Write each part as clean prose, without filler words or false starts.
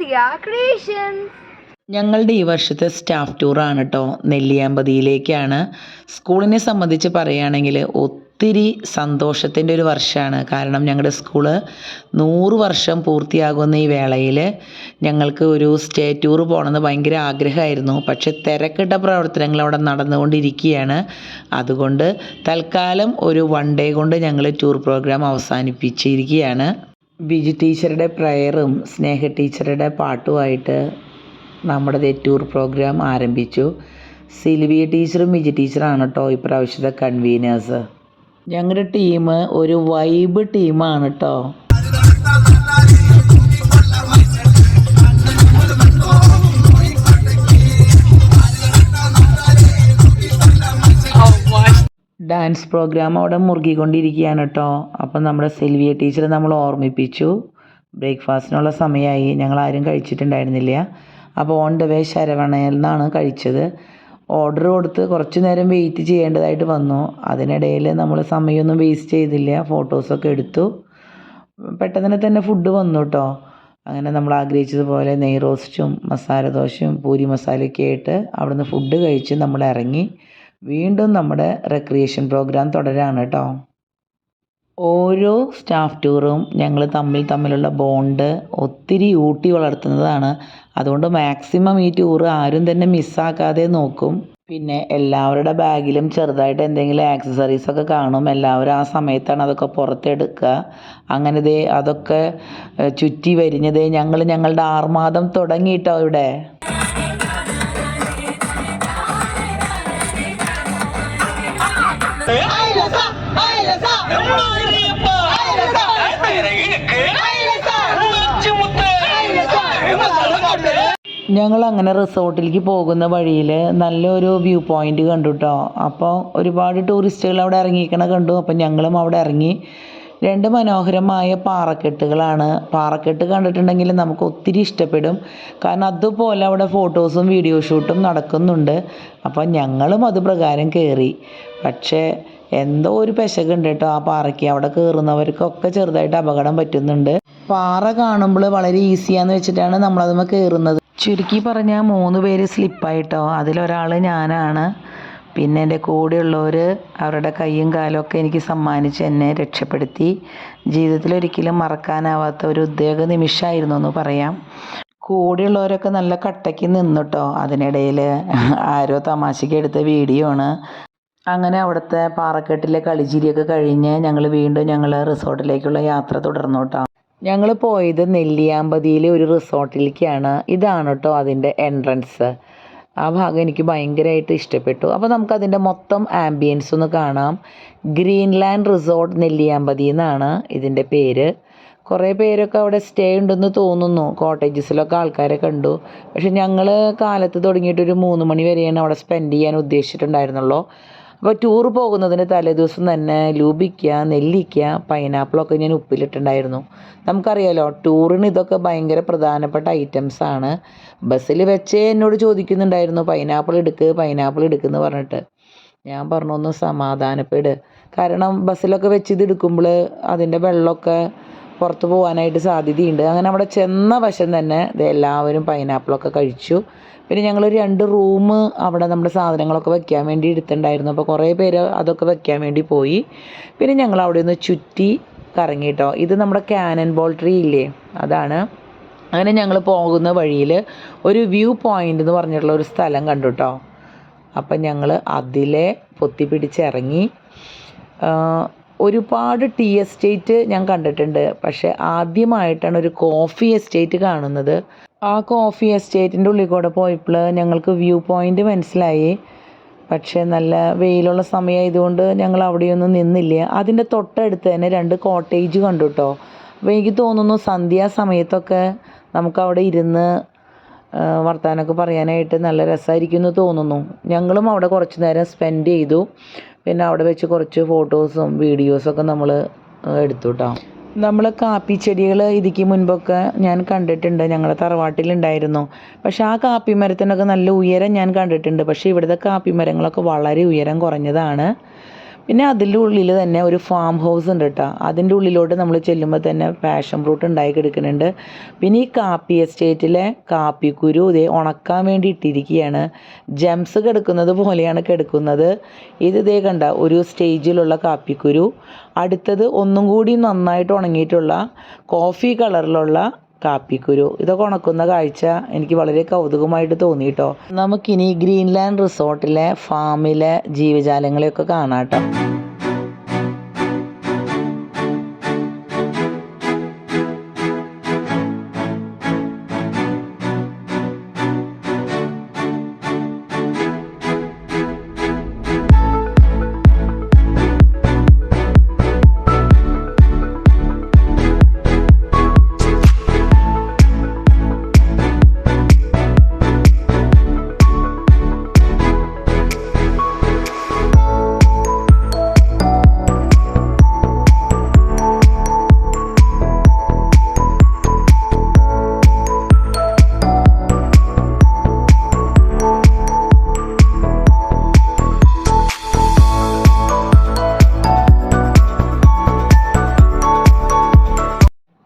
Alia Creations. ഞങ്ങളുടെ ഈ വർഷത്തെ സ്റ്റാഫ് ടൂറാണ് കേട്ടോ, നെല്ലിയാമ്പതിയിലേക്കാണ്. സ്കൂളിനെ സംബന്ധിച്ച് പറയുകയാണെങ്കിൽ ഒത്തിരി സന്തോഷത്തിൻ്റെ ഒരു വർഷമാണ്. കാരണം ഞങ്ങളുടെ സ്കൂള് 100 വർഷം പൂർത്തിയാകുന്ന ഈ വേളയിൽ ഞങ്ങൾക്ക് ഒരു സ്റ്റേറ്റ് ടൂർ പോകണമെന്ന് ഭയങ്കര ആഗ്രഹമായിരുന്നു. പക്ഷെ തിരക്കിട്ട പ്രവർത്തനങ്ങൾ അവിടെ നടന്നുകൊണ്ടിരിക്കുകയാണ്. അതുകൊണ്ട് തൽക്കാലം ഒരു 1 ഡേ കൊണ്ട് ഞങ്ങൾ ടൂർ പ്രോഗ്രാം അവസാനിപ്പിച്ചിരിക്കുകയാണ്. ബിജു ടീച്ചറുടെ പ്രയറും സ്നേഹ ടീച്ചറുടെ പാട്ടുമായിട്ട് നമ്മുടെ ടൂർ പ്രോഗ്രാം ആരംഭിച്ചു. സിൽവിയ ടീച്ചറും മിജി ടീച്ചറാണ് കേട്ടോ ഇപ്രാവശ്യത്തെ കൺവീനേഴ്സ്. ഞങ്ങളുടെ ടീം ഒരു വൈബ് ടീമാണ് കേട്ടോ. ഡാൻസ് പ്രോഗ്രാം അവിടെ മുറുകിക്കൊണ്ടിരിക്കുകയാണ് കേട്ടോ. അപ്പം നമ്മുടെ സിൽവിയ ടീച്ചർ നമ്മൾ ഓർമ്മിപ്പിച്ചു, ബ്രേക്ക്ഫാസ്റ്റിനുള്ള സമയമായി, ഞങ്ങളാരും കഴിച്ചിട്ടുണ്ടായിരുന്നില്ല. അപ്പോൾ ഓൺ ദ വേ ശരവണയിൽ നിന്നാണ് കഴിച്ചത്. ഓർഡർ കൊടുത്ത് കുറച്ച് നേരം വെയിറ്റ് ചെയ്യേണ്ടതായിട്ട് വന്നു. അതിനിടയിൽ നമ്മൾ സമയമൊന്നും വേസ്റ്റ് ചെയ്തില്ല, ഫോട്ടോസൊക്കെ എടുത്തു. പെട്ടെന്ന് തന്നെ ഫുഡ് വന്നു കേട്ടോ. അങ്ങനെ നമ്മൾ ആഗ്രഹിച്ചതുപോലെ നെയ് റോസ്റ്റും മസാല ദോശയും പൂരി മസാലയൊക്കെ ആയിട്ട് അവിടുന്ന് ഫുഡ് കഴിച്ച് നമ്മൾ ഇറങ്ങി. വീണ്ടും നമ്മുടെ റെക്രിയേഷൻ പ്രോഗ്രാം തുടരാണ് കേട്ടോ. ഓരോ സ്റ്റാഫ് ടൂറും ഞങ്ങൾ തമ്മിലുള്ള ബോണ്ട് ഒത്തിരി ഊട്ടി വളർത്തുന്നതാണ്. അതുകൊണ്ട് മാക്സിമം ഈ ടൂർ ആരും തന്നെ മിസ്സാക്കാതെ നോക്കും. പിന്നെ എല്ലാവരുടെ ബാഗിലും ചെറുതായിട്ട് എന്തെങ്കിലും ആക്സസറീസൊക്കെ കാണും. എല്ലാവരും ആ സമയത്താണ് അതൊക്കെ പുറത്തെടുക്കുക. അങ്ങനെ അതൊക്കെ ചുറ്റി വരിഞ്ഞതേ ഞങ്ങളുടെ ആർമാദം തുടങ്ങിയിട്ടോ ഇവിടെ. ഞങ്ങൾ അങ്ങനെ റിസോർട്ടിലേക്ക് പോകുന്ന വഴിയിൽ നല്ലൊരു വ്യൂ പോയിന്റ് കണ്ടു കേട്ടോ. അപ്പോൾ ഒരുപാട് ടൂറിസ്റ്റുകൾ അവിടെ ഇറങ്ങിക്കണ കണ്ടു. അപ്പം ഞങ്ങളും അവിടെ ഇറങ്ങി. 2 മനോഹരമായ പാറക്കെട്ടുകളാണ്. പാറക്കെട്ട് കണ്ടിട്ടുണ്ടെങ്കിൽ നമുക്ക് ഒത്തിരി ഇഷ്ടപ്പെടും. കാരണം അതുപോലെ അവിടെ ഫോട്ടോസും വീഡിയോ ഷൂട്ടും നടക്കുന്നുണ്ട്. അപ്പം ഞങ്ങളും അത് പ്രകാരം കയറി. പക്ഷേ എന്തോ ഒരു പെശകുണ്ട് കേട്ടോ ആ പാറയ്ക്ക്. അവിടെ കയറുന്നവർക്കൊക്കെ ചെറുതായിട്ട് അപകടം പറ്റുന്നുണ്ട്. പാറ കാണുമ്പോൾ വളരെ ഈസിയാന്ന് വെച്ചിട്ടാണ് നമ്മളതുമ്മ കയറുന്നത്. ചുരുക്കി പറഞ്ഞാൽ 3 പേര് സ്ലിപ്പായിട്ടോ. അതിലൊരാൾ ഞാനാണ്. പിന്നെ എൻ്റെ കൂടെയുള്ളവർ അവരുടെ കൈയും കാലും ഒക്കെ എനിക്ക് സമ്മാനിച്ച് എന്നെ രക്ഷപ്പെടുത്തി. ജീവിതത്തിൽ ഒരിക്കലും മറക്കാനാവാത്ത ഒരു ഉദ്വേഗ നിമിഷമായിരുന്നു എന്ന് പറയാം. കൂടെയുള്ളവരൊക്കെ നല്ല കട്ടയ്ക്ക് നിന്നിട്ടോ. അതിനിടയിൽ ആരോ തമാശയ്ക്ക് എടുത്ത വീഡിയോ ആണ്. അങ്ങനെ അവിടുത്തെ പാറക്കെട്ടിലെ കളിച്ചിരിയൊക്കെ കഴിഞ്ഞ് ഞങ്ങൾ റിസോർട്ടിലേക്കുള്ള യാത്ര തുടർന്നു കേട്ടോ. ഞങ്ങൾ പോയത് നെല്ലിയാമ്പതിയിലെ ഒരു റിസോർട്ടിലേക്കാണ്. ഇതാണ് കേട്ടോ അതിൻ്റെ എൻട്രൻസ്. ആ ഭാഗം എനിക്ക് ഭയങ്കരമായിട്ട് ഇഷ്ടപ്പെട്ടു. അപ്പോൾ നമുക്കതിൻ്റെ മൊത്തം ആംബിയൻസ് ഒന്ന് കാണാം. ഗ്രീൻലാൻഡ് റിസോർട്ട് നെല്ലിയാമ്പതി എന്നാണ് ഇതിൻ്റെ പേര്. കുറേ പേരൊക്കെ അവിടെ സ്റ്റേ ഉണ്ടെന്ന് തോന്നുന്നു. കോട്ടേജസിലൊക്കെ ആൾക്കാരെ കണ്ടു. പക്ഷെ ഞങ്ങൾ കാലത്ത് തുടങ്ങിയിട്ടൊരു 3 മണി വരെയാണ് അവിടെ സ്പെൻഡ് ചെയ്യാൻ ഉദ്ദേശിച്ചിട്ടുണ്ടായിരുന്നുള്ളൂ. അപ്പോൾ ടൂർ പോകുന്നതിന് തലേദിവസം തന്നെ ലൂബിക്ക, നെല്ലിക്ക, പൈനാപ്പിളൊക്കെ ഞാൻ ഉപ്പിലിട്ടുണ്ടായിരുന്നു. നമുക്കറിയാലോ ടൂറിന് ഇതൊക്കെ ഭയങ്കര പ്രധാനപ്പെട്ട ഐറ്റംസാണ്. ബസ്സിൽ വെച്ചേ എന്നോട് ചോദിക്കുന്നുണ്ടായിരുന്നു പൈനാപ്പിൾ എടുക്കുമെന്ന് പറഞ്ഞിട്ട്. ഞാൻ പറഞ്ഞു ഒന്ന് സമാധാനപ്പെട്. കാരണം ബസ്സിലൊക്കെ വെച്ച് ഇത് എടുക്കുമ്പോൾ അതിൻ്റെ വെള്ളമൊക്കെ പുറത്ത് പോകാനായിട്ട് സാധ്യതയുണ്ട്. അങ്ങനെ അവിടെ ചെന്ന വശം തന്നെ എല്ലാവരും പൈനാപ്പിളൊക്കെ കഴിച്ചു. പിന്നെ ഞങ്ങളൊരു 2 റൂം അവിടെ നമ്മുടെ സാധനങ്ങളൊക്കെ വെക്കാൻ വേണ്ടി എടുത്തിട്ടുണ്ടായിരുന്നു. അപ്പോൾ കുറേ പേര് അതൊക്കെ വെക്കാൻ വേണ്ടി പോയി. പിന്നെ ഞങ്ങൾ അവിടെ ഒന്ന് ചുറ്റി കറങ്ങി കേട്ടോ. ഇത് നമ്മുടെ ക്യാനൻ ബോൾ ട്രീ ഇല്ലേ, അതാണ്. അങ്ങനെ ഞങ്ങൾ പോകുന്ന വഴിയിൽ ഒരു വ്യൂ പോയിൻ്റ് എന്ന് പറഞ്ഞിട്ടുള്ള ഒരു സ്ഥലം കണ്ടു കേട്ടോ. അപ്പം ഞങ്ങൾ അതിലെ പൊത്തിപ്പിടിച്ചിറങ്ങി. ഒരുപാട് ടീ എസ്റ്റേറ്റ് ഞാൻ കണ്ടിട്ടുണ്ട്. പക്ഷേ ആദ്യമായിട്ടാണ് ഒരു കോഫി എസ്റ്റേറ്റ് കാണുന്നത്. ആ കോഫി എസ്റ്റേറ്റിൻ്റെ ഉള്ളിൽ കൂടെ പോയപ്പോൾ ഞങ്ങൾക്ക് വ്യൂ പോയിൻ്റ് മനസ്സിലായി. പക്ഷേ നല്ല വെയിലുള്ള സമയമായതുകൊണ്ട് ഞങ്ങൾ അവിടെയൊന്നും നിന്നില്ല. അതിൻ്റെ തൊട്ടടുത്ത് തന്നെ 2 കോട്ടേജ് കണ്ടു കേട്ടോ. അപ്പോൾ എനിക്ക് തോന്നുന്നു സന്ധ്യാസമയത്തൊക്കെ നമുക്കവിടെ ഇരുന്ന് വർത്തമാനമൊക്കെ പറയാനായിട്ട് നല്ല രസമായിരിക്കും എന്ന് തോന്നുന്നു. ഞങ്ങളും അവിടെ കുറച്ച് നേരം സ്പെൻഡ് ചെയ്തു. പിന്നെ അവിടെ വെച്ച് കുറച്ച് ഫോട്ടോസും വീഡിയോസൊക്കെ നമ്മൾ എടുത്തു കേട്ടോ. നമ്മൾ കാപ്പിച്ചെടികൾ ഇതിക്ക് മുൻപൊക്കെ ഞാൻ കണ്ടിട്ടുണ്ട്. ഞങ്ങളുടെ തറവാട്ടിലുണ്ടായിരുന്നു. പക്ഷെ ആ കാപ്പി മരത്തിനൊക്കെ നല്ല ഉയരം ഞാൻ കണ്ടിട്ടുണ്ട്. പക്ഷേ ഇവിടുത്തെ കാപ്പി മരങ്ങളൊക്കെ വളരെ ഉയരം കുറഞ്ഞതാണ്. പിന്നെ അതിൻ്റെ ഉള്ളിൽ തന്നെ ഒരു ഫാം ഹൗസ് ഉണ്ട് കേട്ടോ. അതിൻ്റെ ഉള്ളിലോട്ട് നമ്മൾ ചെല്ലുമ്പോൾ തന്നെ പാഷൻ ഫ്രൂട്ട് ഉണ്ടായി കിടക്കുന്നുണ്ട്. പിന്നെ ഈ കാപ്പി എസ്റ്റേറ്റിലെ കാപ്പിക്കുരു ഇതേ ഉണക്കാൻ വേണ്ടി ഇട്ടിരിക്കുകയാണ്. ജംസ് കിടക്കുന്നത് പോലെയാണ് കിടക്കുന്നത്. ഇതേ കണ്ട ഒരു സ്റ്റേജിലുള്ള കാപ്പിക്കുരു, അടുത്തത് ഒന്നും കൂടി നന്നായിട്ട് ഉണങ്ങിയിട്ടുള്ള കോഫി കളറിലുള്ള കാപ്പിക്കുരു. ഇതൊക്കെ ഉണക്കുന്ന കാഴ്ച എനിക്ക് വളരെ കൗതുകമായിട്ട് തോന്നി കേട്ടോ. നമുക്കിനി ഗ്രീൻലാൻഡ് റിസോർട്ടിലെ ഫാമിലെ ജീവജാലങ്ങളെയൊക്കെ കാണാം കേട്ടോ.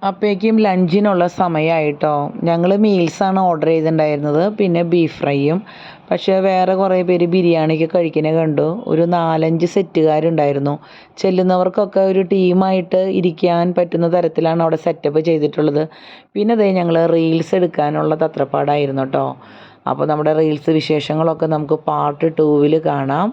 അപ്പോഴേക്കും ലഞ്ചിനുള്ള സമയമായിട്ടോ. ഞങ്ങൾ മീൽസാണ് ഓർഡർ ചെയ്തിട്ടുണ്ടായിരുന്നത്, പിന്നെ ബീഫ് ഫ്രൈയും. പക്ഷേ വേറെ കുറേ പേര് ബിരിയാണിക്ക് കഴിക്കുന്നത് കണ്ടു. ഒരു 4-5 സെറ്റുകാരുണ്ടായിരുന്നു. ചെല്ലുന്നവർക്കൊക്കെ ഒരു ടീമായിട്ട് ഇരിക്കാൻ പറ്റുന്ന തരത്തിലാണ് അവിടെ സെറ്റപ്പ് ചെയ്തിട്ടുള്ളത്. പിന്നെ അതേ ഞങ്ങൾ റീൽസ് എടുക്കാനുള്ള തത്രപ്പാടായിരുന്നു കേട്ടോ. അപ്പോൾ നമ്മുടെ റീൽസ് വിശേഷങ്ങളൊക്കെ നമുക്ക് പാർട്ട് 2 കാണാം.